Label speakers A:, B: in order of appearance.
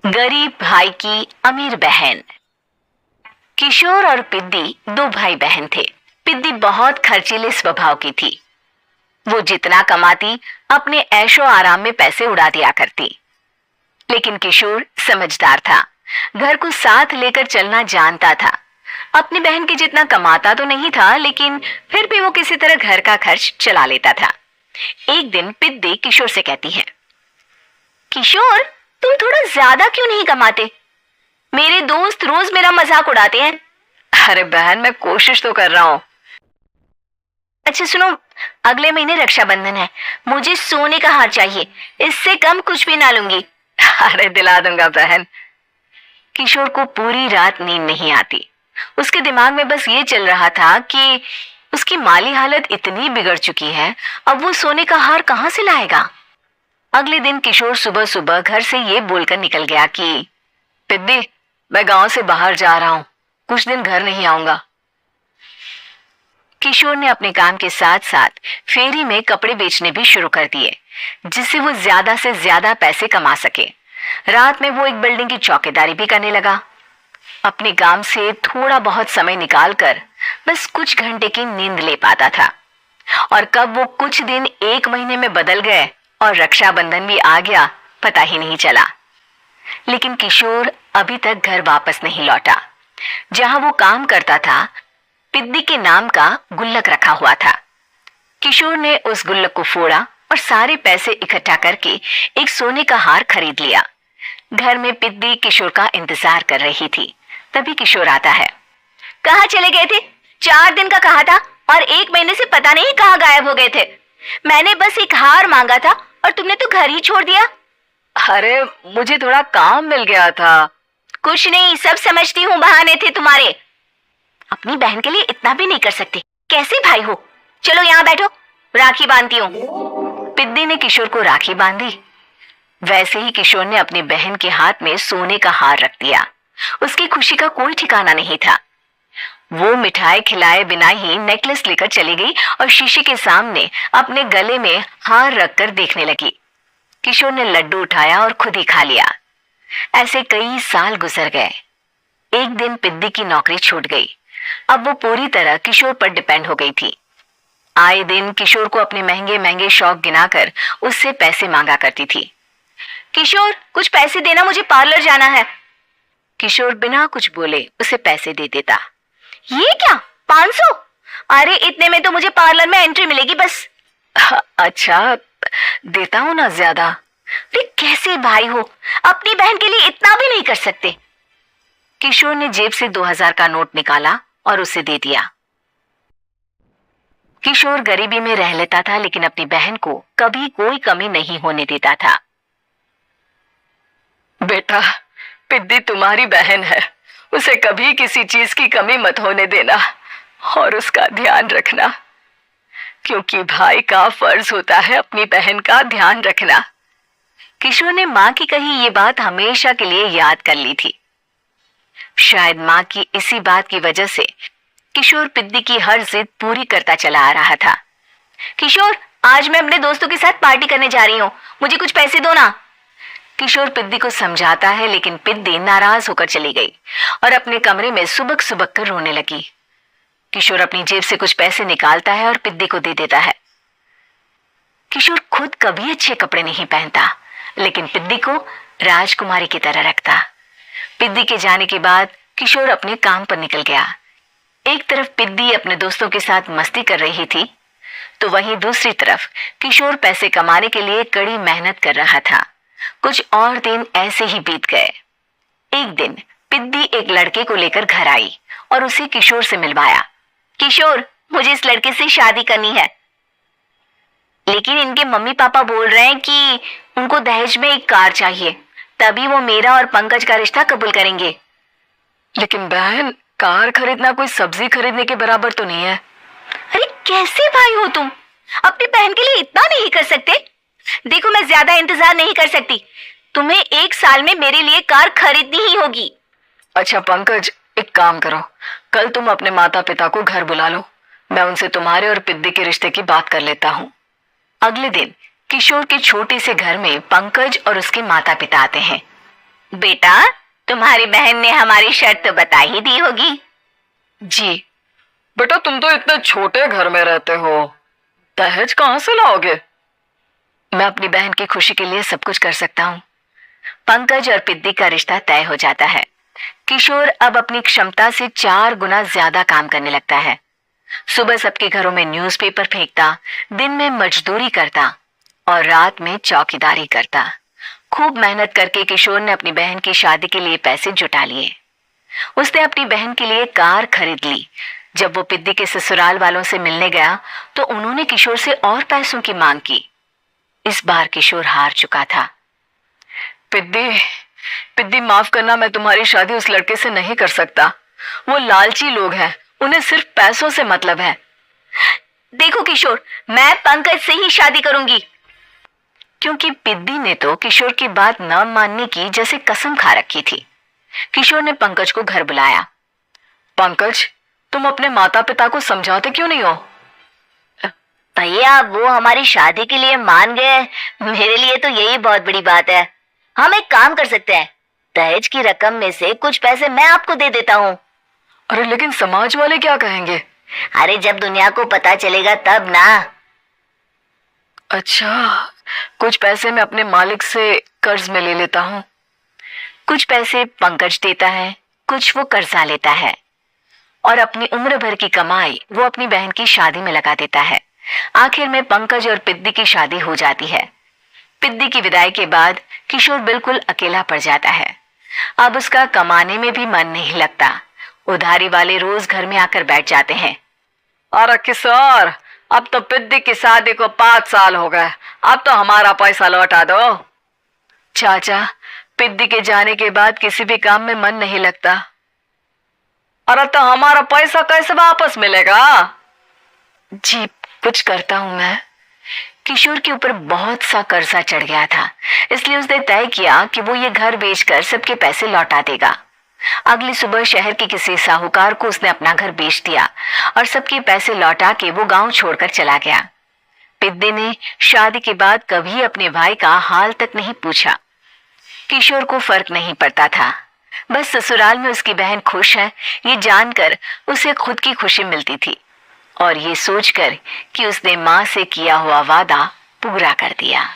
A: गरीब भाई की अमीर बहन। किशोर और पिद्दी दो भाई बहन थे। पिद्दी बहुत खर्चीले स्वभाव की थी। वो जितना कमाती अपने ऐशो आराम में पैसे उड़ा दिया करती। लेकिन किशोर समझदार था, घर को साथ लेकर चलना जानता था। अपनी बहन के जितना कमाता तो नहीं था, लेकिन फिर भी वो किसी तरह घर का खर्च चला लेता था। एक दिन पिद्दी किशोर से कहती है, किशोर, तुम थोड़ा ज्यादा क्यों नहीं कमाते? मेरे दोस्त रोज मेरा मजाक उड़ाते हैं। अरे बहन, मैं कोशिश तो कर रहा हूँ। अच्छा सुनो, अगले महीने रक्षाबंधन है, मुझे सोने का हार चाहिए, इससे कम कुछ भी ना लूंगी। अरे दिला दूंगा बहन। किशोर को पूरी रात नींद नहीं आती। उसके दिमाग में बस ये चल रहा था कि उसकी माली हालत इतनी बिगड़ चुकी है, अब वो सोने का हार कहां से लाएगा। अगले दिन किशोर सुबह सुबह घर से ये बोलकर निकल गया कि पिद्दी, मैं गांव से बाहर जा रहा हूं, कुछ दिन घर नहीं आऊंगा। किशोर ने अपने काम के साथ साथ फेरी में कपड़े बेचने भी शुरू कर दिए, जिससे वो ज्यादा से ज्यादा पैसे कमा सके। रात में वो एक बिल्डिंग की चौकीदारी भी करने लगा। अपने काम से थोड़ा बहुत समय निकालकर बस कुछ घंटे की नींद ले पाता था। और कब वो कुछ दिन एक महीने में बदल गए और रक्षाबंधन भी आ गया, पता ही नहीं चला। लेकिन किशोर अभी तक घर वापस नहीं लौटा। जहां वो काम करता था, पिद्दी के नाम का गुल्लक रखा हुआ था। किशोर ने उस गुल्लक को फोड़ा और सारे पैसे इकट्ठा करके एक सोने का हार खरीद लिया। घर में पिद्दी किशोर का इंतजार कर रही थी। तभी किशोर आता है। कहाँ चले गए थे? 4 दिन का कहा था और 1 महीने से पता नहीं कहाँ गायब हो गए थे। मैंने बस एक हार मांगा था और तुमने तो घर ही छोड़ दिया। अरे मुझे थोड़ा काम मिल गया था। कुछ नहीं, सब समझती हूँ, बहाने थे तुम्हारे। अपनी बहन के लिए इतना भी नहीं कर सकते, कैसे भाई हो? चलो यहाँ बैठो, राखी बांधती हूँ। पिद्दी ने किशोर को राखी बांधी। वैसे ही किशोर ने अपनी बहन के हाथ में सोने का हार रख दिया। उसकी खुशी का कोई ठिकाना नहीं था। वो मिठाई खिलाए बिना ही नेकलेस लेकर चली गई और शीशे के सामने अपने गले में हार रखकर देखने लगी। किशोर ने लड्डू उठाया और खुद ही खा लिया। ऐसे कई साल गुजर गए। एक दिन पिद्दी की नौकरी छूट गई। अब वो पूरी तरह किशोर पर डिपेंड हो गई थी। आए दिन किशोर को अपने महंगे महंगे शौक गिनाकर उससे पैसे मांगा करती थी। किशोर, कुछ पैसे देना, मुझे पार्लर जाना है। किशोर बिना कुछ बोले उसे पैसे दे देता। ये क्या, 500? अरे इतने में तो मुझे पार्लर में एंट्री मिलेगी बस। अच्छा, देता हूं ना ज्यादा। अरे कैसे भाई हो, अपनी बहन के लिए इतना भी नहीं कर सकते। किशोर ने जेब से 2000 का नोट निकाला और उसे दे दिया। किशोर गरीबी में रह लेता था, लेकिन अपनी बहन को कभी कोई कमी नहीं होने देता था। बेटा, पिद्दी तुम्हारी बहन है, उसे कभी किसी चीज की कमी मत होने देना और उसका ध्यान रखना, क्योंकि भाई का फर्ज होता है अपनी बहन का ध्यान रखना। किशोर ने मां की कही ये बात हमेशा के लिए याद कर ली थी। शायद मां की इसी बात की वजह से किशोर पिद्दी की हर जिद पूरी करता चला आ रहा था। किशोर, आज मैं अपने दोस्तों के साथ पार्टी करने जा रही हूँ, मुझे कुछ पैसे दो ना। किशोर पिद्दी को समझाता है, लेकिन पिद्दी नाराज होकर चली गई और अपने कमरे में सुबक सुबक कर रोने लगी। किशोर अपनी जेब से कुछ पैसे निकालता है और पिद्दी को दे देता है। किशोर खुद कभी अच्छे कपड़े नहीं पहनता, लेकिन पिद्दी को राजकुमारी की तरह रखता। पिद्दी के जाने के बाद किशोर अपने काम पर निकल गया। एक तरफ पिद्दी अपने दोस्तों के साथ मस्ती कर रही थी, तो वहीं दूसरी तरफ किशोर पैसे कमाने के लिए कड़ी मेहनत कर रहा था। कुछ और दिन ऐसे ही बीत गए। एक दिन पिद्दी एक लड़के को लेकर घर आई और उसे किशोर से मिलवाया। किशोर, मुझे इस लड़के से शादी करनी है, लेकिन इनके मम्मी पापा बोल रहे हैं कि उनको दहेज में एक कार चाहिए, तभी वो मेरा और पंकज का रिश्ता कबूल करेंगे। लेकिन बहन, कार खरीदना कोई सब्जी खरीदने के बराबर तो नहीं है। अरे कैसे भाई हो तुम, अपनी बहन के लिए इतना नहीं कर सकते? देखो, मैं ज्यादा इंतजार नहीं कर सकती, तुम्हें 1 साल में मेरे लिए कार खरीदनी ही होगी। अच्छा पंकज, एक काम करो, कल तुम अपने माता पिता को घर बुला लो, मैं उनसे तुम्हारे और पिद्दी के रिश्ते की बात कर लेता हूँ। अगले दिन किशोर के छोटे से घर में पंकज और उसके माता पिता आते हैं। बेटा, तुम्हारी बहन ने हमारी शर्त तो बता ही दी होगी।
B: जी। बेटा, तुम तो इतने छोटे घर में रहते हो, दहेज कहाँ से लाओगे?
A: मैं अपनी बहन की खुशी के लिए सब कुछ कर सकता हूँ। पंकज और पिद्दी का रिश्ता तय हो जाता है। किशोर अब अपनी क्षमता से 4 गुना ज्यादा काम करने लगता है। सुबह सबके घरों में न्यूज़पेपर फेंकता, दिन में मजदूरी करता और रात में चौकीदारी करता। खूब मेहनत करके किशोर ने अपनी बहन की शादी के लिए पैसे जुटा लिए। उसने अपनी बहन के लिए कार खरीद ली। जब वो पिद्दी के ससुराल वालों से मिलने गया तो उन्होंने किशोर से और पैसों की मांग की। इस बार किशोर हार चुका था।
B: पिद्दी, पिद्दी माफ करना, मैं तुम्हारी शादी उस लड़के से नहीं कर सकता। वो लालची लोग हैं, उन्हें सिर्फ पैसों से मतलब है।
A: देखो किशोर, मैं पंकज से ही शादी करूंगी। क्योंकि पिद्दी ने तो किशोर की बात न मानने की जैसे कसम खा रखी थी। किशोर ने पंकज को घर बुलाया।
B: पंकज, तुम अपने माता पिता को समझाते क्यों नहीं हो?
A: भैया, वो हमारी शादी के लिए मान गए, मेरे लिए तो यही बहुत बड़ी बात है। हम एक काम कर सकते हैं, दहेज की रकम में से कुछ पैसे मैं आपको दे देता हूँ।
B: अरे लेकिन समाज वाले क्या कहेंगे?
A: अरे जब दुनिया को पता चलेगा तब ना।
B: अच्छा, कुछ पैसे मैं अपने मालिक से कर्ज में ले लेता हूँ।
A: कुछ पैसे पंकज देता है, कुछ वो कर्जा लेता है और अपनी उम्र भर की कमाई वो अपनी बहन की शादी में लगा देता है। आखिर में पंकज और पिद्दी की शादी हो जाती है। पिद्दी की विदाई के बाद किशोर बिल्कुल अकेला पड़ जाता है। अब उसका कमाने में भी मन नहीं लगता। उधारी वाले रोज घर में आकर बैठ जाते हैं।
B: अरे किशोर, अब तो पिद्दी की शादी को 5 साल हो गए, अब तो हमारा पैसा लौटा दो। चाचा, पिद्दी के जाने के बाद किसी भी काम में मन नहीं लगता। अरे तो हमारा पैसा कैसे वापस मिलेगा?
A: जी, कुछ करता हूं मैं। किशोर के ऊपर बहुत सा कर्जा चढ़ गया था, इसलिए उसने तय किया कि वो ये घर बेचकर सबके पैसे लौटा देगा। अगली सुबह शहर के किसी साहूकार को उसने अपना घर बेच दिया और सबके पैसे लौटा के वो गांव छोड़कर चला गया। पिद्दी ने शादी के बाद कभी अपने भाई का हाल तक नहीं पूछा। किशोर को फर्क नहीं पड़ता था, बस ससुराल में उसकी बहन खुश है ये जानकर उसे खुद की खुशी मिलती थी और ये सोचकर कि उसने मां से किया हुआ वादा पूरा कर दिया।